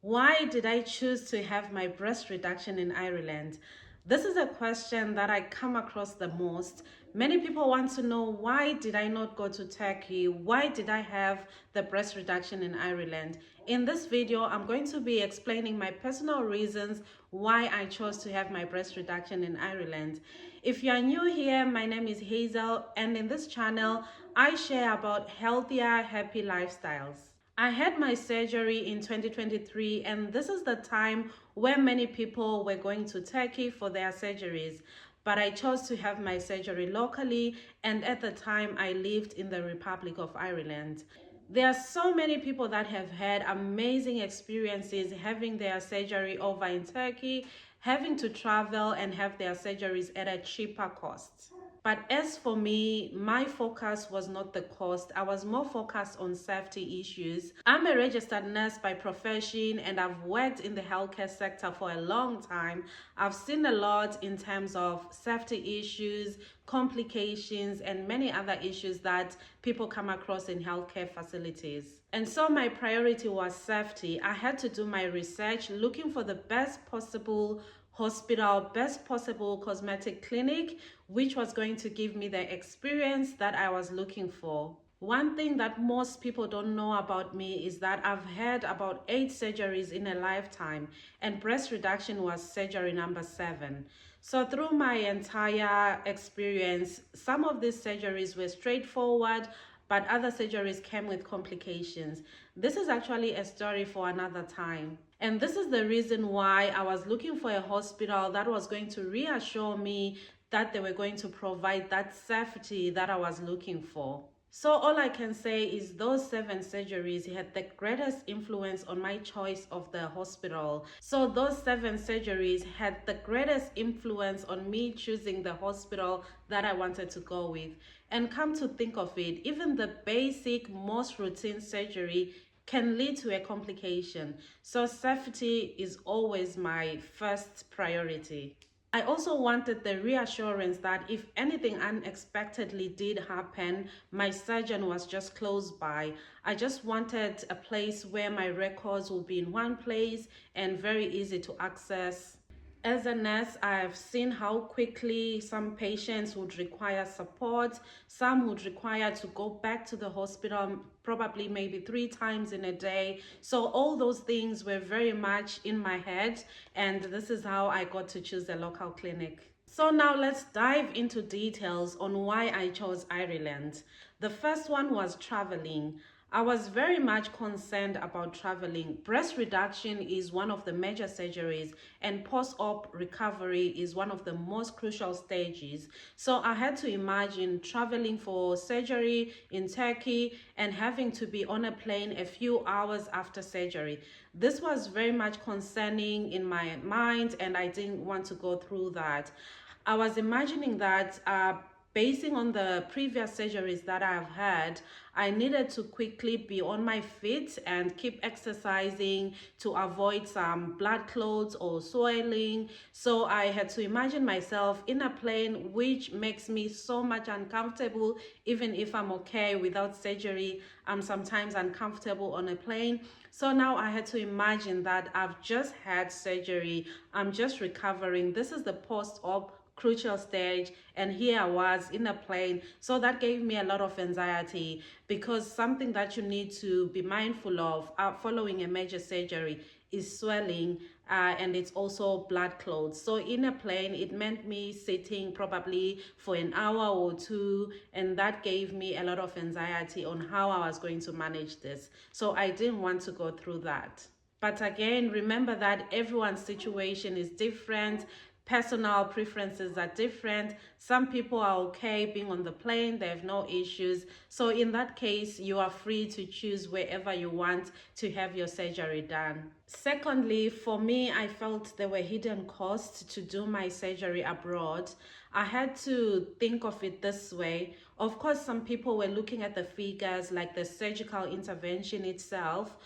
Why did I choose to have my breast reduction in Ireland? This is a question that I come across the most. Many people want to know, why did I not go to Turkey? Why did I have the breast reduction in Ireland? In this video, I'm going to be explaining my personal reasons why I chose to have my breast reduction in Ireland. If you are new here, my name is Hazel, and in this channel, I share about healthier, happy lifestyles. I had my surgery in 2023, and this is the time where many people were going to Turkey for their surgeries. But I chose to have my surgery locally, and at the time I lived in the Republic of Ireland. There are so many people that have had amazing experiences having their surgery over in Turkey, having to travel and have their surgeries at a cheaper cost. But as for me, my focus was not the cost. I was more focused on safety issues. I'm a registered nurse by profession, and I've worked in the healthcare sector for a long time. I've seen a lot in terms of safety issues, complications, and many other issues that people come across in healthcare facilities. And so my priority was safety. I had to do my research looking for the best possible hospital, best possible cosmetic clinic, which was going to give me the experience that I was looking for. One thing that most people don't know about me is that I've had about 8 surgeries in a lifetime, and breast reduction was surgery number 7. So through my entire experience, some of these surgeries were straightforward, but other surgeries came with complications. This is actually a story for another time. And this is the reason why I was looking for a hospital that was going to reassure me that they were going to provide that safety that I was looking for. So all I can say is those 7 surgeries had the greatest influence on my choice of the hospital. So those 7 surgeries had the greatest influence on me choosing the hospital that I wanted to go with. And come to think of it, even the basic, most routine surgery can lead to a complication. So safety is always my first priority. I also wanted the reassurance that if anything unexpectedly did happen, my surgeon was just close by. I just wanted a place where my records will be in one place and very easy to access. As a nurse, I've seen how quickly some patients would require support. Some would require to go back to the hospital probably maybe 3 times in a day. So all those things were very much in my head, and this is how I got to choose a local clinic. So now let's dive into details on why I chose Ireland. The first one was traveling. I was very much concerned about traveling. Breast reduction is one of the major surgeries, and post-op recovery is one of the most crucial stages. So I had to imagine traveling for surgery in Turkey and having to be on a plane a few hours after surgery. This was very much concerning in my mind, and I didn't want to go through that. I was imagining that basing on the previous surgeries that I've had, I needed to quickly be on my feet and keep exercising to avoid some blood clots or swelling. So I had to imagine myself in a plane, which makes me so much uncomfortable. Even if I'm okay without surgery, I'm sometimes uncomfortable on a plane. So now I had to imagine that I've just had surgery, I'm just recovering. This is the post-op crucial stage, and here I was in a plane. So that gave me a lot of anxiety, because something that you need to be mindful of following a major surgery is swelling, and it's also blood clots. So in a plane, it meant me sitting probably for an hour or 2, and that gave me a lot of anxiety on how I was going to manage this. So I didn't want to go through that. But again, remember that everyone's situation is different. Personal preferences are different. Some people are okay being on the plane, they have no issues. So in that case, you are free to choose wherever you want to have your surgery done. Secondly, for me, I felt there were hidden costs to do my surgery abroad. I had to think of it this way. Of course, some people were looking at the figures, like the surgical intervention itself,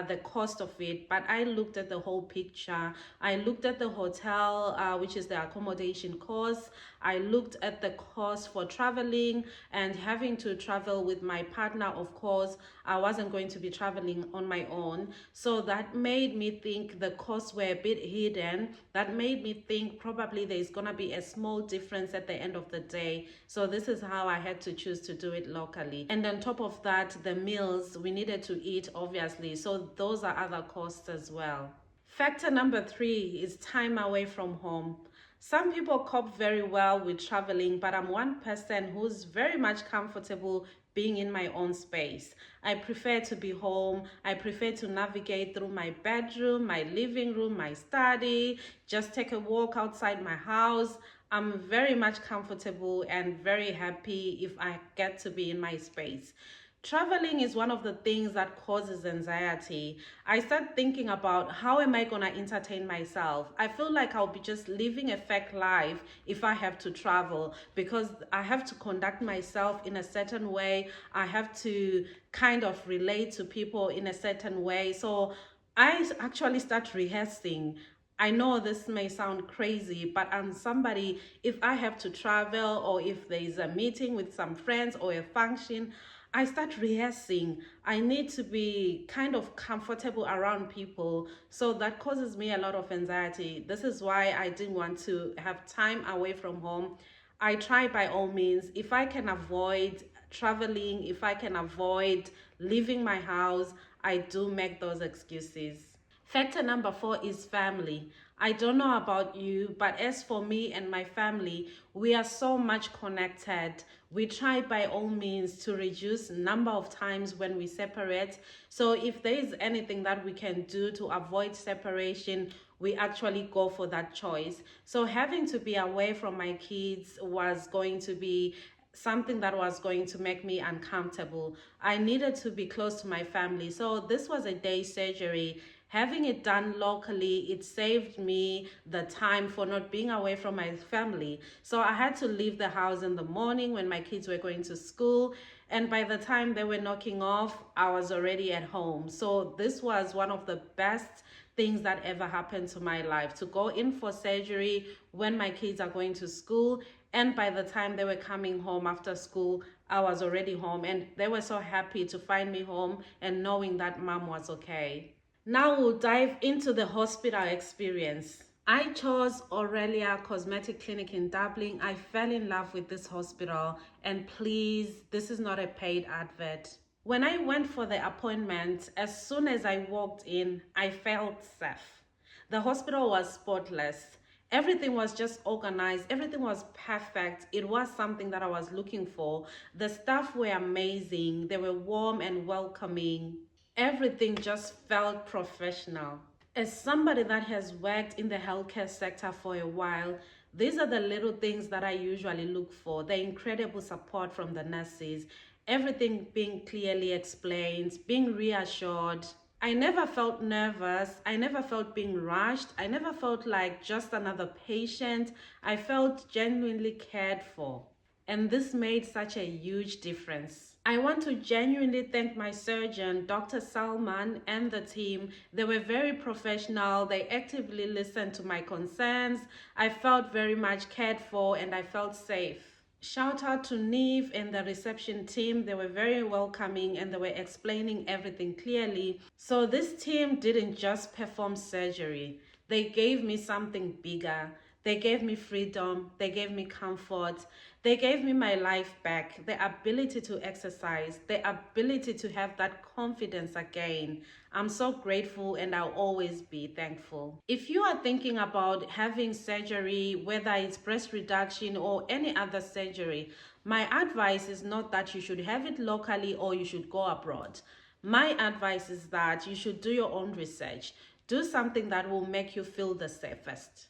the cost of it, but I looked at the whole picture. I looked at the hotel, which is the accommodation cost. I looked at the cost for traveling and having to travel with my partner. Of course, I wasn't going to be traveling on my own. So that made me think the costs were a bit hidden. That made me think probably there's gonna be a small difference at the end of the day. So this is how I had to choose to do it locally. And on top of that, the meals we needed to eat, obviously. So those are other costs as well. Factor number 3 is time away from home. Some people cope very well with traveling, but I'm one person who's very much comfortable being in my own space. I prefer to be home. I prefer to navigate through my bedroom, my living room, my study, just take a walk outside my house. I'm very much comfortable and very happy if I get to be in my space. Traveling is one of the things that causes anxiety. I start thinking about how am I going to entertain myself. I feel like I'll be just living a fake life if I have to travel, because I have to conduct myself in a certain way. I have to kind of relate to people in a certain way. So I actually start rehearsing. I know this may sound crazy, but I'm somebody, if I have to travel or if there is a meeting with some friends or a function, I start rehearsing. I need to be kind of comfortable around people. So that causes me a lot of anxiety. This is why I didn't want to have time away from home. I try by all means, if I can avoid traveling, if I can avoid leaving my house, I do make those excuses. Factor number 4 is family. I don't know about you, but as for me and my family, we are so much connected. We try by all means to reduce number of times when we separate. So if there is anything that we can do to avoid separation, we actually go for that choice. So having to be away from my kids was going to be something that was going to make me uncomfortable. I needed to be close to my family. So this was a day surgery. Having it done locally, it saved me the time for not being away from my family. So I had to leave the house in the morning when my kids were going to school. And by the time they were knocking off, I was already at home. So this was one of the best things that ever happened to my life, to go in for surgery when my kids are going to school. And by the time they were coming home after school, I was already home. And they were so happy to find me home and knowing that mom was okay. Now we'll dive into the hospital experience. I chose Aurelia Cosmetic Clinic in Dublin. I fell in love with this hospital, and please, this is not a paid advert. When I went for the appointment, as soon as I walked in, I felt safe. The hospital was spotless. Everything was just organized. Everything was perfect. It was something that I was looking for. The staff were amazing. They were warm and welcoming. Everything just felt professional. As somebody that has worked in the healthcare sector for a while, these are the little things that I usually look for. The incredible support from the nurses, everything being clearly explained, being reassured. I never felt nervous. I never felt being rushed. I never felt like just another patient. I felt genuinely cared for. And this made such a huge difference. I want to genuinely thank my surgeon, Dr. Salman, and the team. They were very professional. They actively listened to my concerns. I felt very much cared for and I felt safe. Shout out to Neve and the reception team. They were very welcoming and they were explaining everything clearly. So this team didn't just perform surgery. They gave me something bigger. They gave me freedom. They gave me comfort. They gave me my life back, the ability to exercise, the ability to have that confidence again. I'm so grateful and I'll always be thankful. If you are thinking about having surgery, whether it's breast reduction or any other surgery, my advice is not that you should have it locally or you should go abroad. My advice is that you should do your own research. Do something that will make you feel the safest.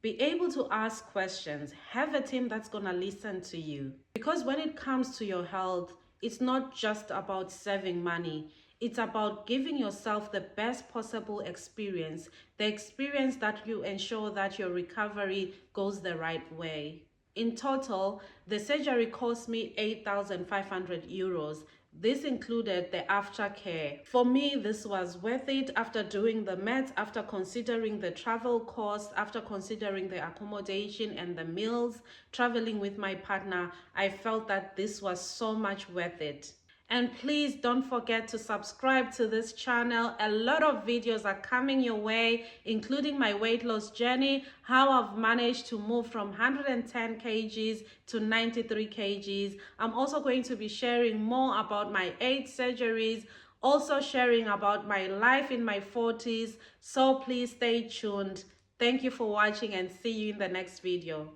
Be able to ask questions. Have a team that's going to listen to you. Because when it comes to your health, it's not just about saving money. It's about giving yourself the best possible experience, the experience that you ensure that your recovery goes the right way. In total, the surgery cost me 8,500 euros. This included the aftercare. For me, this was worth it after doing the math, after considering the travel cost, after considering the accommodation and the meals, traveling with my partner. I felt that this was so much worth it. And please don't forget to subscribe to this channel. A lot of videos are coming your way, including my weight loss journey, how I've managed to move from 110 kgs to 93 kgs. I'm also going to be sharing more about my 8 surgeries, also sharing about my life in my 40s. So please stay tuned. Thank you for watching and see you in the next video.